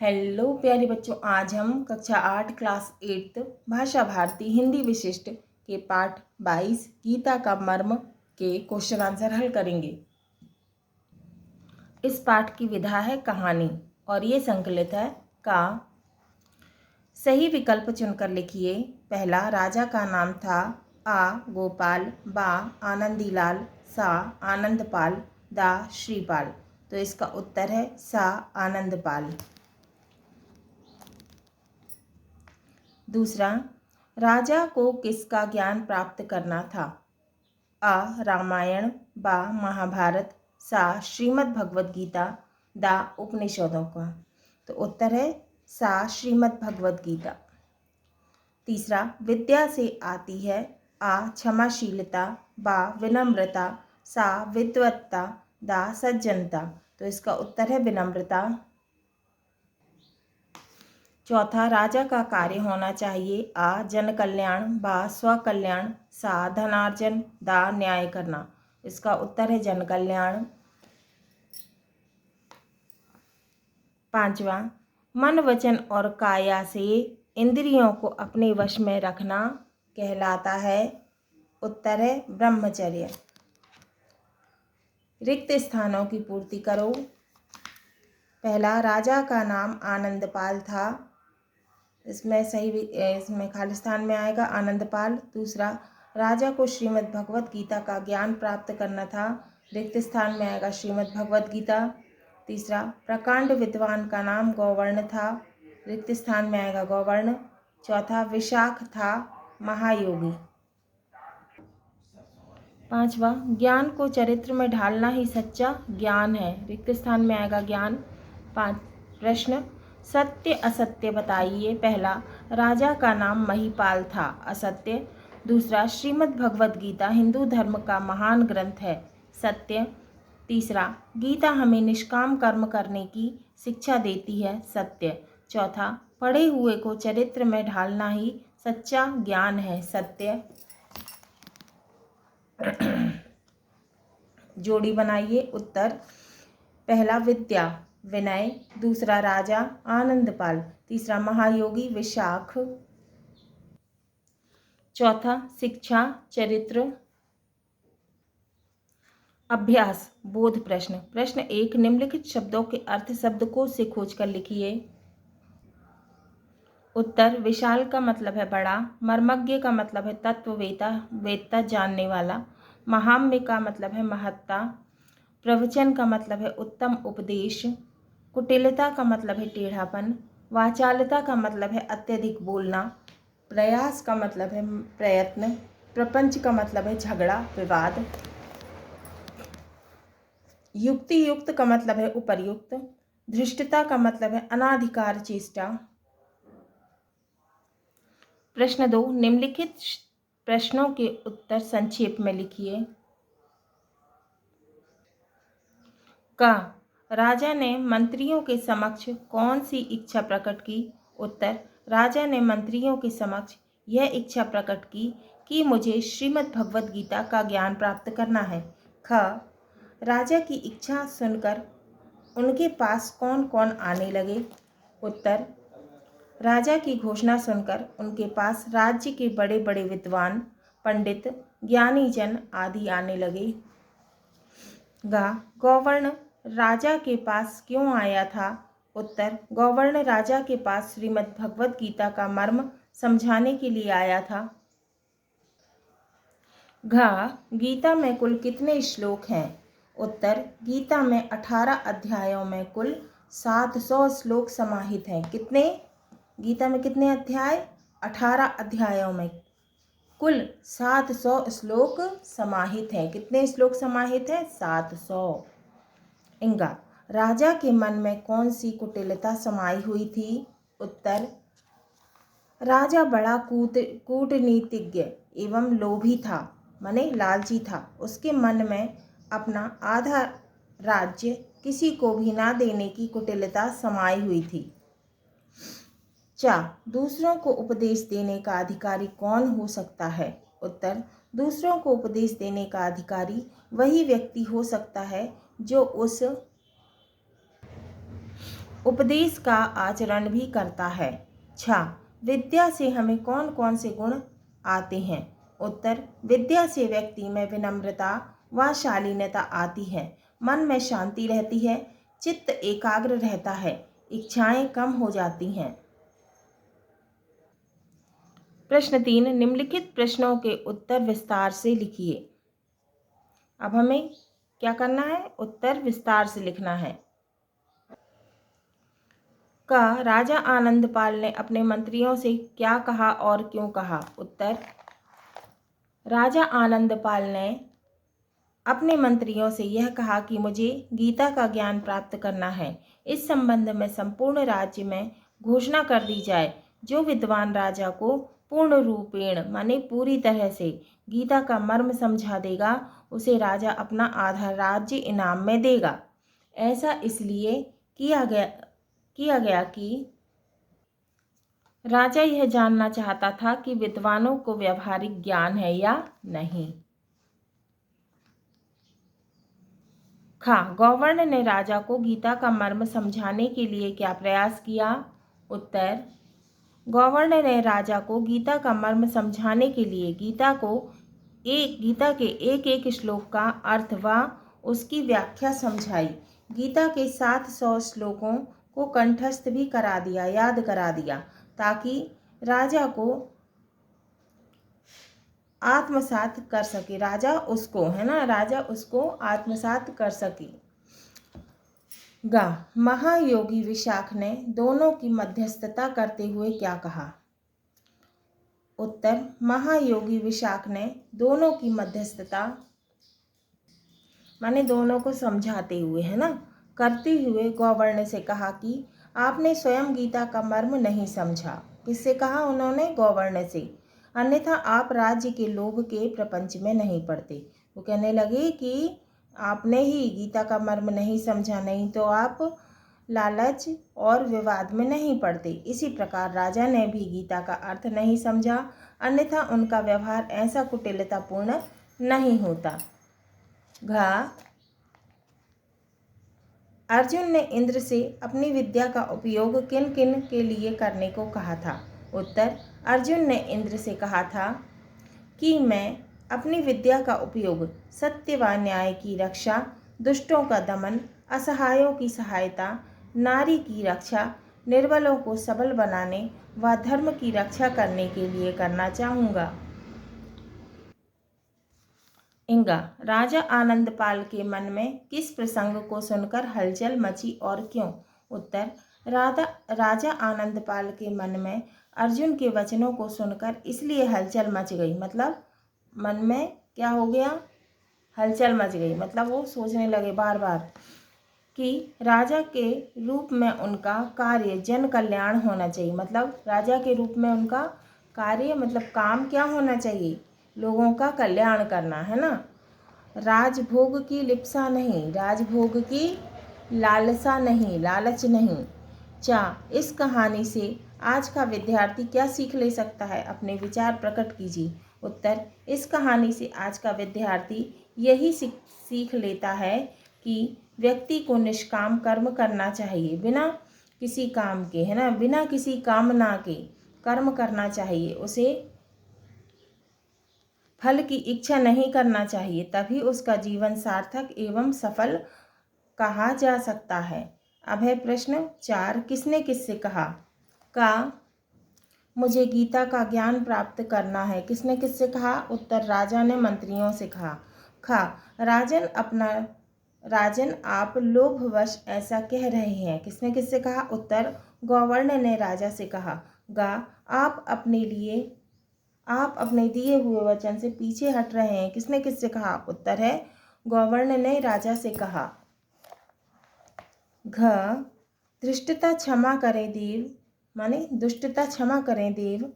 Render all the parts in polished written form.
Hello प्यारे बच्चों, आज हम कक्षा 8 क्लास 8 भाषा भारती हिंदी विशिष्ट के पाठ 22 गीता का मर्म के क्वेश्चन आंसर हल करेंगे। इस पाठ की विधा है कहानी और ये संकलित है का। सही विकल्प चुनकर लिखिए। पहला, राजा का नाम था आ गोपाल, बा आनंदीलाल, सा आनंदपाल, दा श्रीपाल। तो इसका उत्तर है सा आनंदपाल। दूसरा, राजा को किसका ज्ञान प्राप्त करना था? आ रामायण, बा महाभारत, सा श्रीमद् भगवद गीता, दा उपनिषदों का। तो उत्तर है सा श्रीमद् भगवद गीता। तीसरा, विद्या से आती है आ क्षमाशीलता, बा विनम्रता, सा विद्वत्ता, दा सज्जनता। तो इसका उत्तर है विनम्रता। चौथा, राजा का कार्य होना चाहिए आ जन कल्याण, बा स्व कल्याण, सा धनार्जन, दा न्याय करना। इसका उत्तर है जन कल्याण। पांचवा, मन वचन और काया से इंद्रियों को अपने वश में रखना कहलाता है। उत्तर है ब्रह्मचर्य। रिक्त स्थानों की पूर्ति करो। पहला, राजा का नाम आनंदपाल था। इसमें खालिस्तान में आएगा आनंदपाल। दूसरा, राजा को श्रीमद् भगवद गीता का ज्ञान प्राप्त करना था। रिक्त स्थान में आएगा श्रीमद् भगवद गीता। तीसरा, प्रकांड विद्वान का नाम गौवर्ण था। रिक्त स्थान में आएगा गौवर्ण। चौथा, विशाख था महायोगी। पांचवा, ज्ञान को चरित्र में ढालना ही सच्चा ज्ञान है। रिक्त स्थान में आएगा ज्ञान। प्रश्न, सत्य असत्य बताइए। पहला, राजा का नाम महिपाल था, असत्य। दूसरा, श्रीमद् भगवद गीता हिंदू धर्म का महान ग्रंथ है, सत्य। तीसरा, गीता हमें निष्काम कर्म करने की शिक्षा देती है, सत्य। चौथा, पढ़े हुए को चरित्र में ढालना ही सच्चा ज्ञान है, सत्य। जोड़ी बनाइए। उत्तर, पहला विद्या विनय, दूसरा राजा आनंदपाल, तीसरा महायोगी विशाख, चौथा शिक्षा चरित्र। अभ्यास बोध प्रश्न। प्रश्न 1, निम्नलिखित शब्दों के अर्थ शब्दकोश से खोजकर लिखिए। उत्तर, विशाल का मतलब है बड़ा, मर्मज्ञ का मतलब है तत्ववेत्ता जानने वाला, महाम्य का मतलब है महत्ता, प्रवचन का मतलब है उत्तम उपदेश, कुटिलता का मतलब है टेढ़ापन, वाचालता का मतलब है अत्यधिक बोलना, प्रयास का मतलब है प्रयत्न, प्रपंच का मतलब है झगड़ा विवाद, युक्ति युक्त का मतलब है उपर्युक्त, धृष्टता का मतलब है अनाधिकार चेष्टा। प्रश्न 2, निम्नलिखित प्रश्नों के उत्तर संक्षेप में लिखिए। का, राजा ने मंत्रियों के समक्ष कौन सी इच्छा प्रकट की? उत्तर, राजा ने मंत्रियों के समक्ष यह इच्छा प्रकट की कि मुझे श्रीमद् भगवद गीता का ज्ञान प्राप्त करना है। ख, राजा की इच्छा सुनकर उनके पास कौन कौन आने लगे? उत्तर, राजा की घोषणा सुनकर उनके पास राज्य के बड़े बड़े विद्वान, पंडित, ज्ञानी जन आदि आने लगे। गा, गौवर्ण राजा के पास क्यों आया था? उत्तर, गौवर्ण राजा के पास श्रीमद् भगवद गीता का मर्म समझाने के लिए आया था। घा, गीता में कुल कितने श्लोक हैं? उत्तर, गीता में 18 अध्यायों में कुल 700 श्लोक समाहित हैं। कितने? गीता में कितने अध्याय? 18 अध्यायों में कुल 700 श्लोक समाहित हैं। कितने श्लोक समाहित हैं? 700। इंगा, राजा के मन में कौन सी कुटिलता समाई हुई थी? उत्तर, राजा बड़ा कूटनीतिज्ञ एवं लोभी था, माने लालची था। उसके मन में अपना आधा राज्य किसी को भी ना देने की कुटिलता समाई हुई थी। चा, दूसरों को उपदेश देने का अधिकारी कौन हो सकता है? उत्तर, दूसरों को उपदेश देने का अधिकारी वही व्यक्ति हो सकता है जो उस उपदेश का आचरण भी करता है। छा, विद्या से हमें कौन कौन से गुण आते हैं? उत्तर, विद्या से व्यक्ति में विनम्रता व शालीनता आती है, मन में शांति रहती है, चित्त एकाग्र रहता है, इच्छाएं कम हो जाती हैं। प्रश्न 3, निम्नलिखित प्रश्नों के उत्तर विस्तार से लिखिए। अब हमें क्या करना है? उत्तर विस्तार से लिखना है। का राजा आनंदपाल ने अपने मंत्रियों से क्या कहा और क्यों कहा? उत्तर, राजा आनंदपाल ने अपने मंत्रियों से यह कहा कि मुझे गीता का ज्ञान प्राप्त करना है। इस संबंध में संपूर्ण राज्य में घोषणा कर दी जाए। जो विद्वान राजा को पूर्ण रूपेण माने पूरी तरह से गीता का मर्म समझा देगा, उसे राजा अपना आधा राज्य इनाम में देगा। ऐसा इसलिए किया गया कि राजा यह जानना चाहता था कि विद्वानों को व्यावहारिक ज्ञान है या नहीं। खा, गवर्नर ने राजा को गीता का मर्म समझाने के लिए क्या प्रयास किया? उत्तर, गवर्नर ने राजा को गीता का मर्म समझाने के लिए गीता के एक एक श्लोक का अर्थ व उसकी व्याख्या समझाई। गीता के 700 श्लोकों को कंठस्थ भी करा दिया, याद करा दिया, ताकि राजा को आत्मसात कर सके। राजा उसको आत्मसात कर सके। गा, महायोगी विशाख ने दोनों की मध्यस्थता करते हुए क्या कहा? उत्तर, महायोगी विशाख ने दोनों की मध्यस्थता माने दोनों को समझाते हुए करते हुए गवर्नर से कहा कि आपने स्वयं गीता का मर्म नहीं समझा। किससे कहा उन्होंने? गवर्नर से। अन्यथा आप राज्य के लोभ के प्रपंच में नहीं पड़ते। वो कहने लगे कि आपने ही गीता का मर्म नहीं समझा, नहीं तो आप लालच और विवाद में नहीं पड़ते। इसी प्रकार राजा ने भी गीता का अर्थ नहीं समझा, अन्यथा उनका व्यवहार ऐसा कुटिलतापूर्ण नहीं होता। घा, अर्जुन ने इंद्र से अपनी विद्या का उपयोग किन किन के लिए करने को कहा था? उत्तर, अर्जुन ने इंद्र से कहा था कि मैं अपनी विद्या का उपयोग सत्य व न्याय की रक्षा, दुष्टों का दमन, असहायों की सहायता, नारी की रक्षा, निर्बलों को सबल बनाने व धर्म की रक्षा करने के लिए करना चाहूँगा। इंगा, राजा आनंदपाल के मन में किस प्रसंग को सुनकर हलचल मची और क्यों? उत्तर, राजा आनंदपाल के मन में अर्जुन के वचनों को सुनकर इसलिए हलचल मच गई। मतलब मन में क्या हो गया? हलचल मच गई। मतलब वो सोचने लगे बार बार कि राजा के रूप में उनका कार्य जन कल्याण होना चाहिए। मतलब राजा के रूप में उनका कार्य मतलब काम क्या होना चाहिए? लोगों का कल्याण करना, है ना। राजभोग की लिप्सा नहीं, राजभोग की लालसा नहीं, लालच नहीं। इस कहानी से आज का विद्यार्थी क्या सीख ले सकता है? अपने विचार प्रकट कीजिए। उत्तर, इस कहानी से आज का विद्यार्थी यही सीख लेता है कि व्यक्ति को निष्काम कर्म करना चाहिए, बिना किसी काम के, है ना, बिना किसी कामना के कर्म करना चाहिए। उसे फल की इच्छा नहीं करना चाहिए, तभी उसका जीवन सार्थक एवं सफल कहा जा सकता है। अब है प्रश्न 4, किसने किससे कहा? का, मुझे गीता का ज्ञान प्राप्त करना है। किसने किससे कहा? उत्तर, राजा ने मंत्रियों से कहा। खा, राजन आप लोभवश ऐसा कह रहे हैं। किसने किससे कहा? उत्तर, गवर्नर ने राजा से कहा। गा, आप अपने दिए हुए वचन से पीछे हट रहे हैं। किसने किससे कहा? उत्तर है, गवर्नर ने राजा से कहा। घ, धृष्टता क्षमा करें देव माने दुष्टता क्षमा करें देव।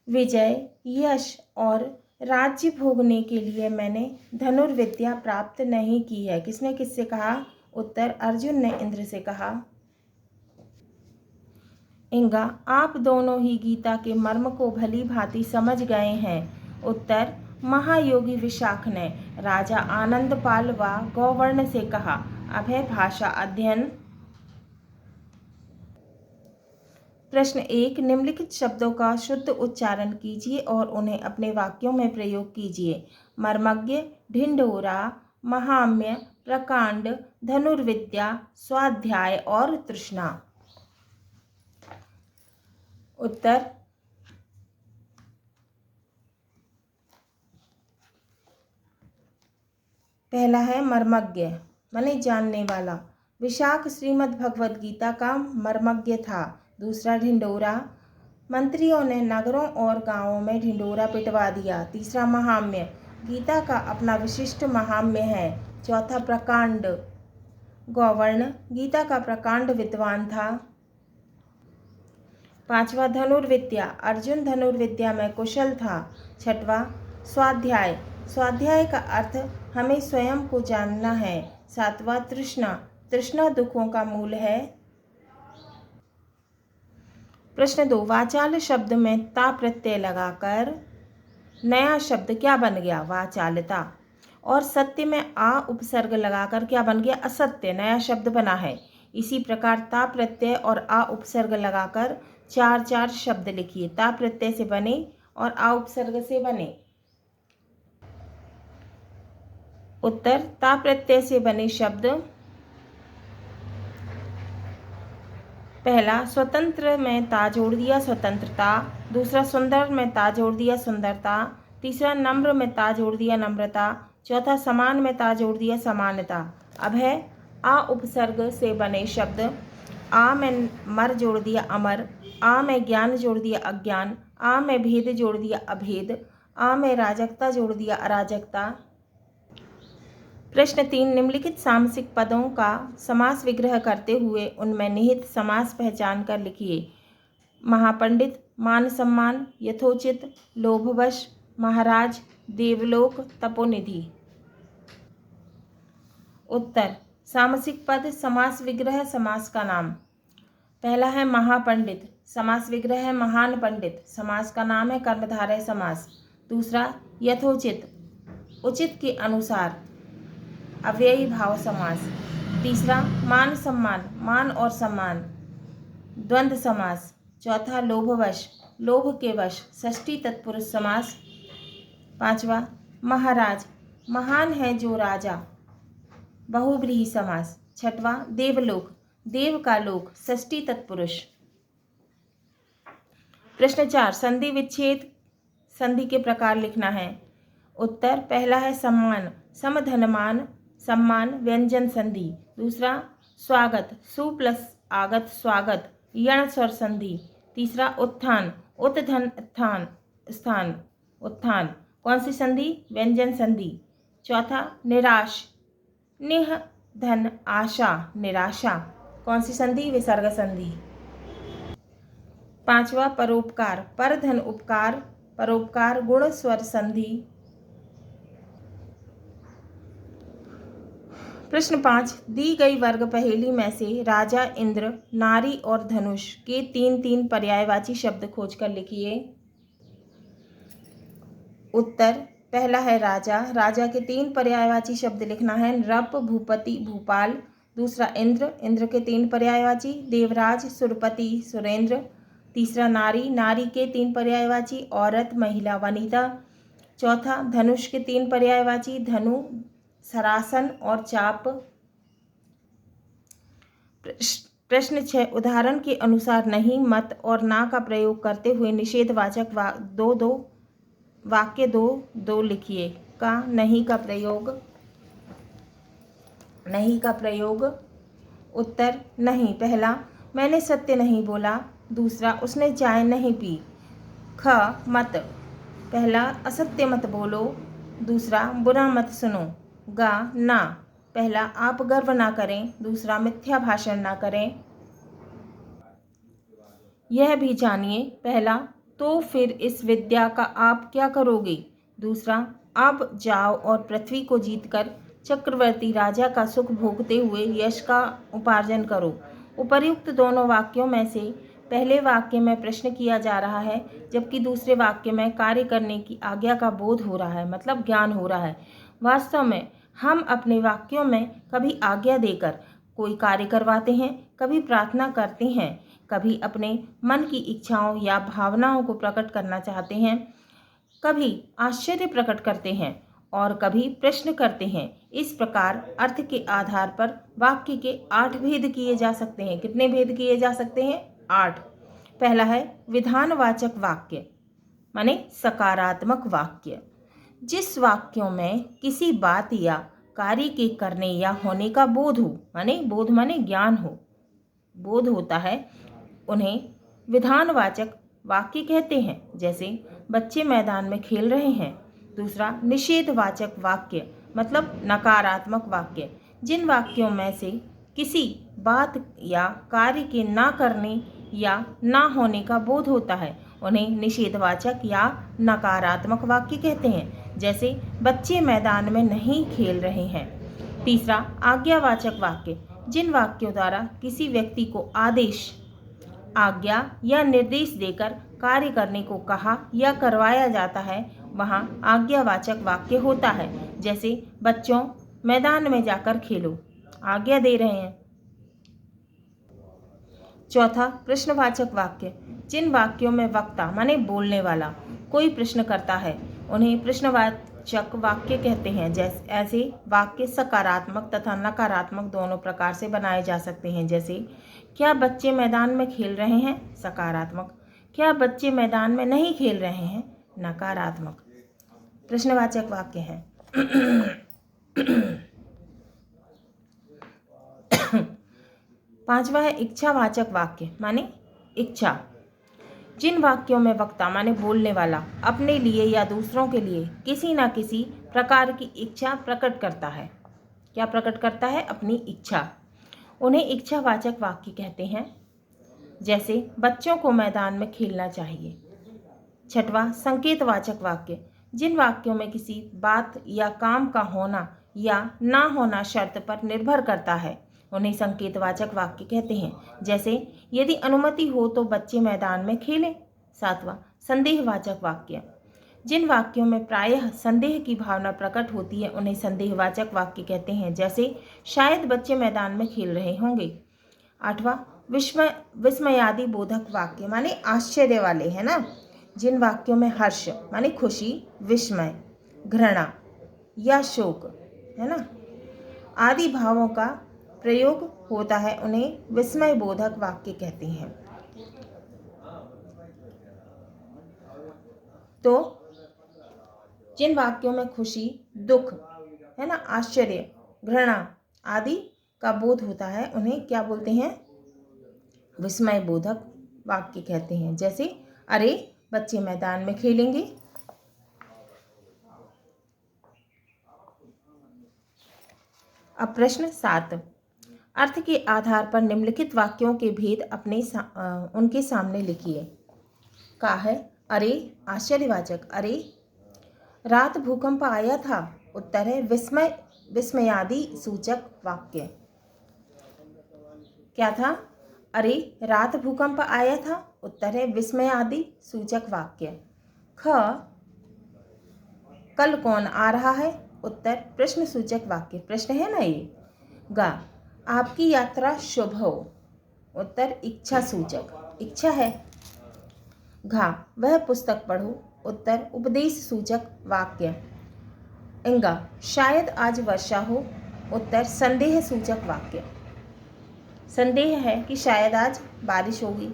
विजय, यश और राज्य भोगने के लिए मैंने धनुर्विद्या प्राप्त नहीं की है। किसने किससे कहा? उत्तर, अर्जुन ने इंद्र से कहा। इंगा, आप दोनों ही गीता के मर्म को भली भांति समझ गए हैं। उत्तर, महायोगी विशाख ने राजा आनंदपाल व गवर्नर से कहा। अब है भाषा अध्ययन। प्रश्न 1, निम्नलिखित शब्दों का शुद्ध उच्चारण कीजिए और उन्हें अपने वाक्यों में प्रयोग कीजिए। मर्मज्ञ, ढिंढोरा, महाम्य, प्रकांड, धनुर्विद्या, स्वाध्याय और तृष्णा। उत्तर, पहला है मर्मज्ञ माने जानने वाला। विशाख श्रीमद् भगवद गीता का मर्मज्ञ था। दूसरा, ढिंढोरा, मंत्रियों ने नगरों और गांवों में ढिंढोरा पिटवा दिया। तीसरा, महाम्य, गीता का अपना विशिष्ट महाम्य है। चौथा, प्रकांड, गौवर्ण, गीता का प्रकांड विद्वान था। पांचवा, धनुर्विद्या, अर्जुन धनुर्विद्या में कुशल था। छठवां, स्वाध्याय, स्वाध्याय का अर्थ हमें स्वयं को जानना है। सातवां, तृष्णा, तृष्णा दुखों का मूल है। प्रश्न 2, वाचाल शब्द में ता प्रत्यय लगाकर नया शब्द क्या बन गया? वाचालता। और सत्य में आ उपसर्ग लगाकर क्या बन गया? असत्य, नया शब्द बना है। इसी प्रकार ता प्रत्यय और आ उपसर्ग लगाकर 4 शब्द लिखिए। ता प्रत्यय से बने और आ उपसर्ग से बने। उत्तर, ता प्रत्यय से बने शब्द, पहला, स्वतंत्र में ता जोड़ दिया, स्वतंत्रता। दूसरा, सुंदर में ता जोड़ दिया, सुंदरता। तीसरा, नम्र में ता जोड़ दिया, नम्रता। चौथा, समान में ता जोड़ दिया, समानता। अब है आ उपसर्ग से बने शब्द। आ में मर जोड़ दिया, अमर। आ में ज्ञान जोड़ दिया, अज्ञान। आ में भेद जोड़ दिया, अभेद। आ में राजकता जोड़ दिया, अराजकता। प्रश्न 3, निम्नलिखित सामसिक पदों का समास विग्रह करते हुए उनमें निहित समास पहचान कर लिखिए। महापंडित, मान सम्मान, यथोचित, लोभवश, महाराज, देवलोक, तपोनिधि। उत्तर, सामसिक पद समास विग्रह समास का नाम। पहला है महापंडित, समास विग्रह है महान पंडित, समास का नाम है कर्मधारय समास। दूसरा, यथोचित, उचित के अनुसार, अव्ययी भाव समास। तीसरा, मान सम्मान, मान और सम्मान, द्वंद्व समास। चौथा, लोभवश, लोभ के वश, षष्ठी तत्पुरुष समास। पांचवा, महाराज, महान है जो राजा, बहुव्रीहि समास। छठवां, देवलोक, देव का लोक, षष्ठी तत्पुरुष। प्रश्न 4, संधि विच्छेद संधि के प्रकार लिखना है। उत्तर, पहला है सम्मान, समधनमान, सम्मान, व्यंजन संधि। दूसरा, स्वागत, सु प्लस आगत, स्वागत, यण स्वर संधि। तीसरा, उत्थान, उत्धन उत्थान, स्थान, उत्थान, कौन सी संधि? व्यंजन संधि। चौथा, निराश, निह धन आशा, निराशा, कौन सी संधि? विसर्ग संधि। पांचवा, परोपकार, पर धन उपकार, परोपकार, गुण स्वर संधि। प्रश्न 5, दी गई वर्ग पहेली में से राजा, इंद्र, नारी और धनुष के 3 पर्यायवाची शब्द खोजकर लिखिए। उत्तर, पहला है राजा, राजा के 3 पर्यायवाची शब्द लिखना है, नृप, भूपति, भूपाल। दूसरा, इंद्र, इंद्र के 3 पर्यायवाची, देवराज, सुरपति, सुरेंद्र। तीसरा, नारी, नारी के 3 पर्यायवाची, औरत, महिला, वनिता। चौथा, धनुष के 3 पर्यायवाची, धनु, सरासन और चाप। प्रश्न 6, उदाहरण के अनुसार नहीं, मत और ना का प्रयोग करते हुए निषेधवाचक वाक्य दो लिखिए। का, नहीं का प्रयोग, नहीं का प्रयोग। उत्तर, नहीं, पहला, मैंने सत्य नहीं बोला। दूसरा, उसने चाय नहीं पी। ख, मत, पहला, असत्य मत बोलो। दूसरा, बुरा मत सुनो। गा, ना, पहला, आप गर्व ना करें। दूसरा, मिथ्या भाषण ना करें। यह भी जानिए, पहला, तो फिर इस विद्या का आप क्या करोगे। दूसरा, अब जाओ और पृथ्वी को जीतकर चक्रवर्ती राजा का सुख भोगते हुए यश का उपार्जन करो। उपर्युक्त दोनों वाक्यों में से पहले वाक्य में प्रश्न किया जा रहा है, जबकि दूसरे वाक्य में कार्य करने की आज्ञा का बोध हो रहा है, मतलब ज्ञान हो रहा है। वास्तव में हम अपने वाक्यों में कभी आज्ञा देकर कोई कार्य करवाते हैं, कभी प्रार्थना करते हैं, कभी अपने मन की इच्छाओं या भावनाओं को प्रकट करना चाहते हैं, कभी आश्चर्य प्रकट करते हैं और कभी प्रश्न करते हैं। इस प्रकार अर्थ के आधार पर वाक्य के 8 भेद किए जा सकते हैं। कितने भेद किए जा सकते हैं? 8। पहला है विधानवाचक वाक्य, माने सकारात्मक वाक्य। जिस वाक्यों में किसी बात या कार्य के करने या होने का बोध हो, माने बोध माने ज्ञान हो, बोध होता है, उन्हें विधानवाचक वाक्य कहते हैं। जैसे बच्चे मैदान में खेल रहे हैं। दूसरा निषेधवाचक वाक्य, मतलब नकारात्मक वाक्य। जिन वाक्यों में से किसी बात या कार्य के ना करने या ना होने का बोध होता है, उन्हें निषेधवाचक या नकारात्मक वाक्य कहते हैं। जैसे बच्चे मैदान में नहीं खेल रहे हैं। तीसरा आज्ञावाचक वाक्य। जिन वाक्यों द्वारा किसी व्यक्ति को आदेश, आज्ञा या निर्देश देकर कार्य करने को कहा या करवाया जाता है, वहाँ आज्ञावाचक वाक्य होता है। जैसे बच्चों मैदान में जाकर खेलो, आज्ञा दे रहे हैं। चौथा प्रश्नवाचक वाक्य। जिन वाक्यों में वक्ता माने बोलने वाला कोई प्रश्न करता है, उन्हें प्रश्नवाचक वाक्य कहते हैं। जैसे ऐसे वाक्य सकारात्मक तथा नकारात्मक दोनों प्रकार से बनाए जा सकते हैं। जैसे क्या बच्चे मैदान में खेल रहे हैं? सकारात्मक। क्या बच्चे मैदान में नहीं खेल रहे हैं? नकारात्मक। प्रश्नवाचक वाक्य है। पांचवा है इच्छावाचक वाक्य, माने इच्छा। जिन वाक्यों में वक्ता माने बोलने वाला अपने लिए या दूसरों के लिए किसी न किसी प्रकार की इच्छा प्रकट करता है। क्या प्रकट करता है? अपनी इच्छा। उन्हें इच्छावाचक वाक्य कहते हैं। जैसे बच्चों को मैदान में खेलना चाहिए। छठवां संकेतवाचक वाक्य। जिन वाक्यों में किसी बात या काम का होना या ना होना शर्त पर निर्भर करता है, उन्हें संकेतवाचक वाक्य कहते हैं। जैसे यदि अनुमति हो तो बच्चे मैदान में खेलें। सातवां संदेहवाचक वाक्य। जिन वाक्यों में प्रायः संदेह की भावना प्रकट होती है, उन्हें संदेहवाचक वाक्य कहते हैं। जैसे शायद बच्चे मैदान में खेल रहे होंगे। आठवां विस्मयादि बोधक वाक्य, माने आश्चर्य वाले, है ना। जिन वाक्यों में हर्ष माने खुशी, विस्मय, घृणा या शोक, है ना, आदि भावों का प्रयोग होता है, उन्हें विस्मय बोधक वाक्य कहते हैं। तो जिन वाक्यों में खुशी, दुख, है ना, आश्चर्य, घृणा आदि का बोध होता है, उन्हें क्या बोलते हैं? विस्मय बोधक वाक्य कहते हैं। जैसे अरे बच्चे मैदान में खेलेंगे। अब प्रश्न 7। अर्थ के आधार पर निम्नलिखित वाक्यों के भेद उनके सामने लिखिए। का है अरे आश्चर्यवाचक, अरे रात भूकंप आया था। उत्तर है विस्मयादि सूचक वाक्य। क्या था? अरे रात भूकंप आया था। उत्तर है विस्मयादि सूचक वाक्य। ख कल कौन आ रहा है? उत्तर प्रश्न सूचक वाक्य, प्रश्न है ना ये। गा आपकी यात्रा शुभ हो। उत्तर इच्छा सूचक, इच्छा है। घा वह पुस्तक पढ़ो। उत्तर उपदेश सूचक वाक्य। इंगा शायद आज वर्षा हो। उत्तर संदेह सूचक वाक्य। संदेह है कि शायद आज बारिश होगी।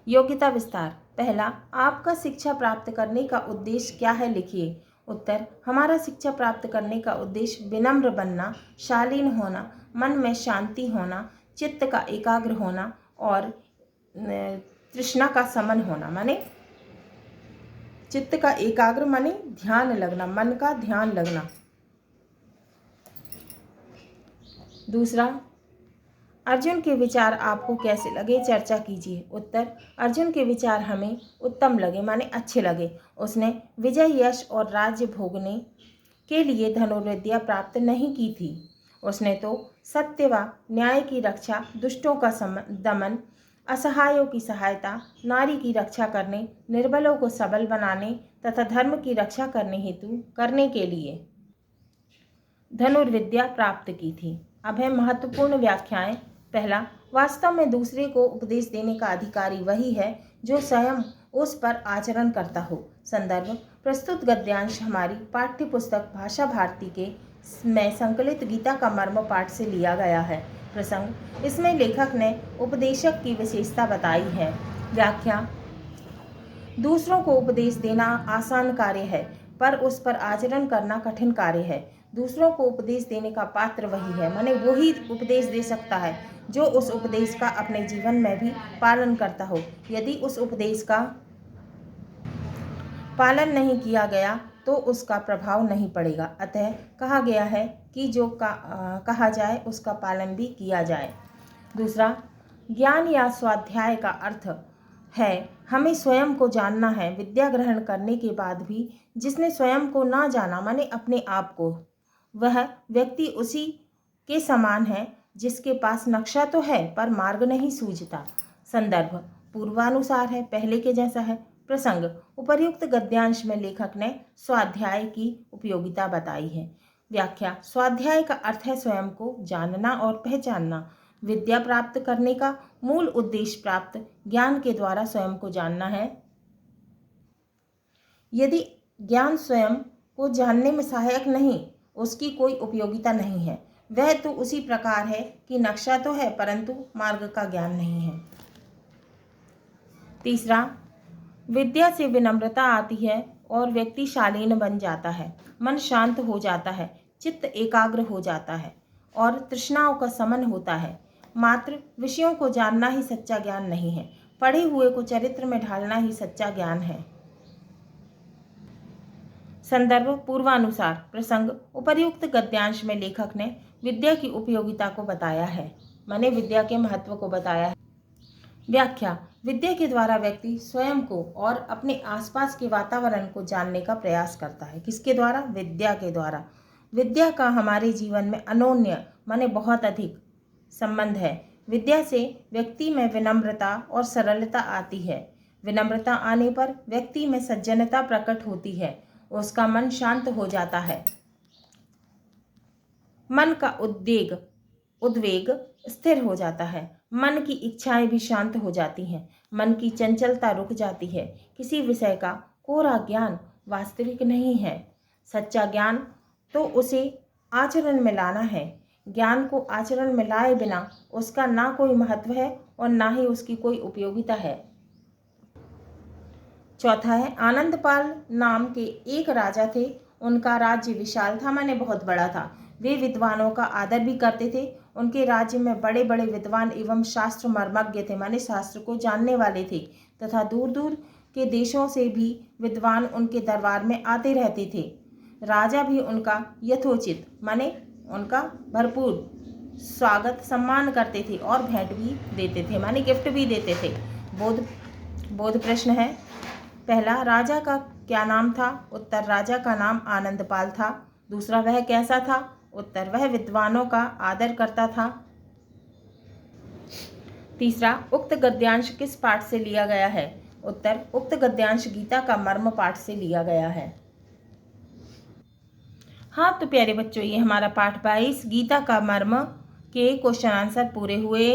योग्यता विस्तार। पहला, आपका शिक्षा प्राप्त करने का उद्देश्य क्या है, लिखिए। उत्तर हमारा शिक्षा प्राप्त करने का उद्देश्य विनम्र बनना, शालीन होना, मन में शांति होना, चित्त का एकाग्र होना और तृष्णा का समन होना। माने चित्त का एकाग्र माने ध्यान लगना, मन का ध्यान लगना। दूसरा, अर्जुन के विचार आपको कैसे लगे, चर्चा कीजिए। उत्तर अर्जुन के विचार हमें उत्तम लगे, माने अच्छे लगे। उसने विजय, यश और राज्य भोगने के लिए धनुर्विद्या प्राप्त नहीं की थी। उसने तो सत्य व न्याय की रक्षा, दुष्टों का दमन, असहायों की सहायता, नारी की रक्षा करने, निर्बलों को सबल बनाने तथा धर्म की रक्षा करने के लिए धनुर्विद्या प्राप्त की थी। अब है महत्वपूर्ण व्याख्याएं। पहला, वास्तव में दूसरे को उपदेश देने का अधिकारी वही है जो स्वयं उस पर आचरण करता हो। संदर्भ: प्रस्तुत गद्यांश हमारी पाठ्य पुस्तक भाषा भारती के में संकलित गीता का मर्म पाठ से लिया गया है। प्रसंग: इसमें लेखक ने उपदेशक की विशेषता बताई है। व्याख्या: दूसरों को उपदेश देना आसान कार्य है, पर उस पर आचरण करना कठिन कार्य है। दूसरों को उपदेश देने का पात्र वही है, माने वो ही उपदेश दे सकता है जो उस उपदेश का अपने जीवन में भी पालन करता हो। यदि उस उपदेश का पालन नहीं किया गया तो उसका प्रभाव नहीं पड़ेगा। अतः कहा गया है कि जो कहा जाए उसका पालन भी किया जाए। दूसरा, ज्ञान या स्वाध्याय का अर्थ है हमें स्वयं को जानना है। विद्या ग्रहण करने के बाद भी जिसने स्वयं को ना जाना, माने अपने आप को, वह व्यक्ति उसी के समान है जिसके पास नक्शा तो है पर मार्ग नहीं सूझता। संदर्भ: पूर्वानुसार है, पहले के जैसा है। प्रसंग: उपर्युक्त गद्यांश में लेखक ने स्वाध्याय की उपयोगिता बताई है। व्याख्या: स्वाध्याय का अर्थ है स्वयं को जानना और पहचानना। विद्या प्राप्त करने का मूल उद्देश्य प्राप्त ज्ञान के द्वारा स्वयं को जानना है। यदि ज्ञान स्वयं को जानने में सहायक नहीं, उसकी कोई उपयोगिता नहीं है। वह तो उसी प्रकार है कि नक्शा तो है परंतु मार्ग का ज्ञान नहीं है। तीसरा, विद्या से विनम्रता आती है और व्यक्ति शालीन बन जाता है, मन शांत हो जाता है, चित्त एकाग्र हो जाता है और तृष्णाओं का शमन होता है। मात्र विषयों को जानना ही सच्चा ज्ञान नहीं है, पढ़े हुए को चरित्र में ढालना ही सच्चा ज्ञान है। संदर्भ: पूर्वानुसार। प्रसंग: उपर्युक्त गद्यांश में लेखक ने विद्या की उपयोगिता को बताया है, माने विद्या के महत्व को बताया है। व्याख्या: विद्या के द्वारा व्यक्ति स्वयं को और अपने आसपास के वातावरण को जानने का प्रयास करता है। किसके द्वारा? विद्या के द्वारा। विद्या का हमारे जीवन में अनोन्य, माने बहुत अधिक संबंध है। विद्या से व्यक्ति में विनम्रता और सरलता आती है। विनम्रता आने पर व्यक्ति में सज्जनता प्रकट होती है, उसका मन शांत हो जाता है। मन का उद्वेग स्थिर हो जाता है। मन की इच्छाएं भी शांत हो जाती हैं। मन की चंचलता रुक जाती है। किसी विषय का कोरा ज्ञान वास्तविक नहीं है। सच्चा ज्ञान तो उसे आचरण में लाना है। ज्ञान को आचरण में लाए बिना उसका ना कोई महत्व है और ना ही उसकी कोई उपयोगिता है। चौथा है, आनंदपाल नाम के एक राजा थे। उनका राज्य विशाल था, माने बहुत बड़ा था। वे विद्वानों का आदर भी करते थे। उनके राज्य में बड़े बड़े विद्वान एवं शास्त्र मर्मज्ञ थे, माने शास्त्र को जानने वाले थे, तथा दूर दूर के देशों से भी विद्वान उनके दरबार में आते रहते थे। राजा भी उनका यथोचित, माने उनका भरपूर स्वागत सम्मान करते थे और भेंट भी देते थे, माने गिफ्ट भी देते थे। बोध प्रश्न है। पहला, राजा का क्या नाम था? उत्तर, राजा का नाम आनंदपाल था। दूसरा, वह कैसा था? उत्तर, वह विद्वानों का आदर करता था। तीसरा, उक्त गद्यांश किस पाठ से लिया गया है? उत्तर, उक्त गद्यांश गीता का मर्म पाठ से लिया गया है। हाँ तो प्यारे बच्चों, ये हमारा पाठ 22 गीता का मर्म के क्वेश्चन आंसर पूरे हुए।